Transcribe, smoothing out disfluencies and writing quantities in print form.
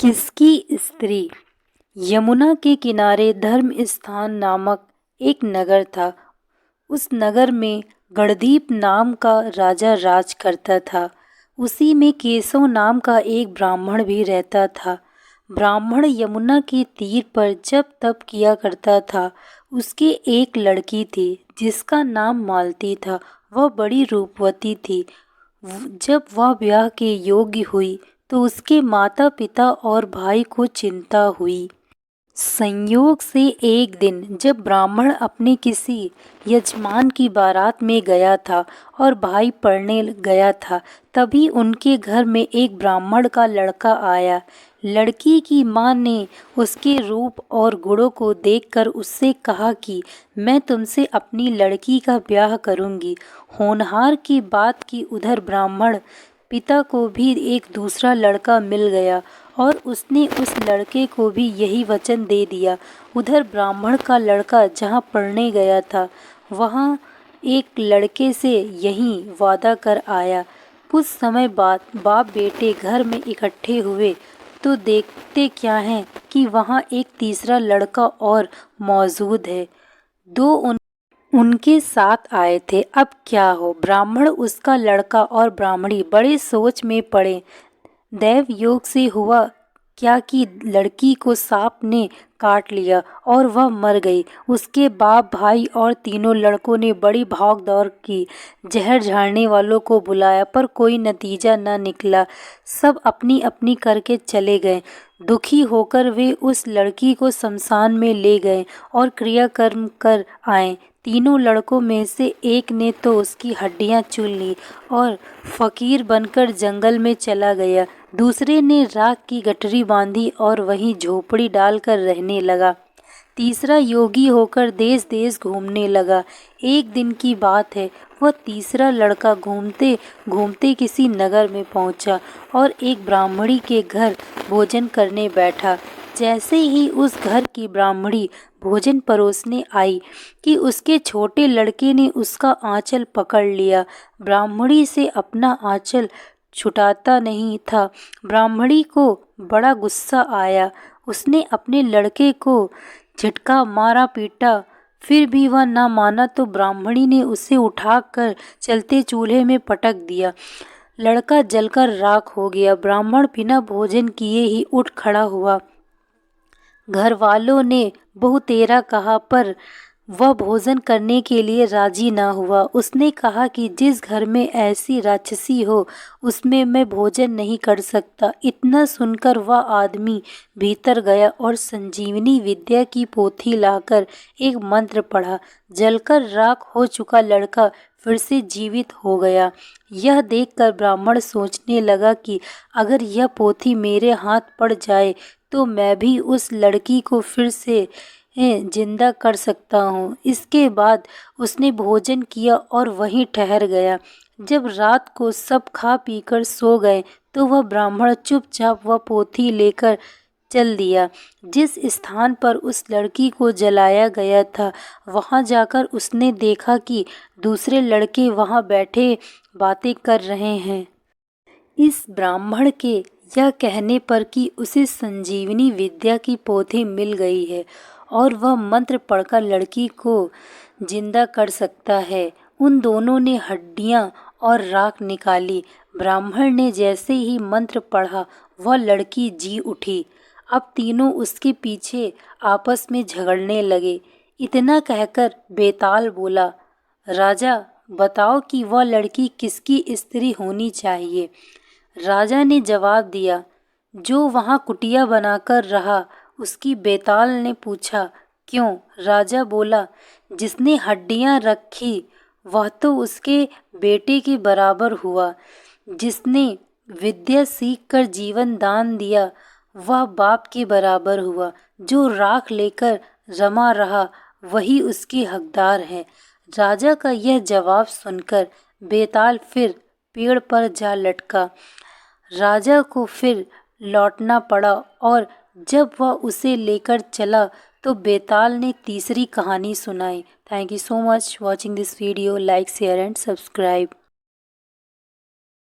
किसकी स्त्री। यमुना के किनारे धर्म स्थान नामक एक नगर था। उस नगर में गणदीप नाम का राजा राज करता था। उसी में केशव नाम का एक ब्राह्मण भी रहता था। ब्राह्मण यमुना के तीर पर जप तप किया करता था। उसकी एक लड़की थी जिसका नाम मालती था। वह बड़ी रूपवती थी। जब वह ब्याह के योग्य हुई तो उसके माता पिता और भाई को चिंता हुई। संयोग से एक दिन जब ब्राह्मण अपने किसी यजमान की बारात में गया था और भाई पढ़ने गया था, तभी उनके घर में एक ब्राह्मण का लड़का आया। लड़की की मां ने उसके रूप और गुणों को देखकर उससे कहा कि मैं तुमसे अपनी लड़की का ब्याह करूंगी। होनहार की बात की उधर ब्राह्मण पिता को भी एक दूसरा लड़का मिल गया और उसने उस लड़के को भी यही वचन दे दिया। उधर ब्राह्मण का लड़का जहाँ पढ़ने गया था वहाँ एक लड़के से यही वादा कर आया। कुछ समय बाद बाप बेटे घर में इकट्ठे हुए तो देखते क्या हैं कि वहाँ एक तीसरा लड़का और मौजूद है। दो उनके साथ आए थे। अब क्या हो। ब्राह्मण, उसका लड़का और ब्राह्मणी बड़े सोच में पड़े। दैव योग से हुआ क्या कि लड़की को सांप ने काट लिया और वह मर गई। उसके बाप भाई और तीनों लड़कों ने बड़ी भाग दौड़ की। जहर झाड़ने वालों को बुलाया पर कोई नतीजा न निकला। सब अपनी अपनी करके चले गए। दुखी होकर वे उस लड़की को शमशान में ले गए और क्रियाकर्म कर आए। तीनों लड़कों में से एक ने तो उसकी हड्डियां चुन ली और फकीर बनकर जंगल में चला गया। दूसरे ने राख की गठरी बांधी और वहीं झोपड़ी डालकर रहने लगा। तीसरा योगी होकर देश देश घूमने लगा। एक दिन की बात है, वह तीसरा लड़का घूमते घूमते किसी नगर में पहुंचा और एक ब्राह्मणी के घर भोजन करने बैठा। जैसे ही उस घर की ब्राह्मणी भोजन परोसने आई कि उसके छोटे लड़के ने उसका आंचल पकड़ लिया। ब्राह्मणी से अपना आंचल छुटाता नहीं था। ब्राह्मणी को बड़ा गुस्सा आया। उसने अपने लड़के को झटका मारा, पीटा, फिर भी वह न माना तो ब्राह्मणी ने उसे उठाकर चलते चूल्हे में पटक दिया। लड़का जलकर राख हो गया। ब्राह्मण बिना भोजन किए ही उठ खड़ा हुआ। घर वालों ने बहुतेरा कहा पर वह भोजन करने के लिए राजी ना हुआ। उसने कहा कि जिस घर में ऐसी राक्षसी हो उसमें मैं भोजन नहीं कर सकता। इतना सुनकर वह आदमी भीतर गया और संजीवनी विद्या की पोथी लाकर एक मंत्र पढ़ा। जलकर राख हो चुका लड़का फिर से जीवित हो गया। यह देखकर ब्राह्मण सोचने लगा कि अगर यह पोथी मेरे हाथ पड़ जाए तो मैं भी उस लड़की को फिर से जिंदा कर सकता हूँ। इसके बाद उसने भोजन किया और वहीं ठहर गया। जब रात को सब खा पीकर सो गए तो वह ब्राह्मण चुपचाप वह पोथी लेकर चल दिया। जिस स्थान पर उस लड़की को जलाया गया था वहां जाकर उसने देखा कि दूसरे लड़के वहां बैठे बातें कर रहे हैं। इस ब्राह्मण के यह कहने पर कि उसे संजीवनी विद्या की पोथी मिल गई है और वह मंत्र पढ़कर लड़की को जिंदा कर सकता है, उन दोनों ने हड्डियां और राख निकाली। ब्राह्मण ने जैसे ही मंत्र पढ़ा वह लड़की जी उठी। अब तीनों उसके पीछे आपस में झगड़ने लगे। इतना कहकर बेताल बोला, राजा बताओ कि वह लड़की किसकी स्त्री होनी चाहिए। राजा ने जवाब दिया, जो वहाँ कुटिया बनाकर रहा उसकी। बेताल ने पूछा, क्यों? राजा बोला, जिसने हड्डियाँ रखी वह तो उसके बेटे के बराबर हुआ। जिसने विद्या सीख कर जीवन दान दिया वह बाप के बराबर हुआ। जो राख लेकर रमा रहा वही उसके हकदार है। राजा का यह जवाब सुनकर बेताल फिर पेड़ पर जा लटका। राजा को फिर लौटना पड़ा और जब वह उसे लेकर चला तो बेताल ने तीसरी कहानी सुनाई। Thank you so much watching this video. Like, share and subscribe.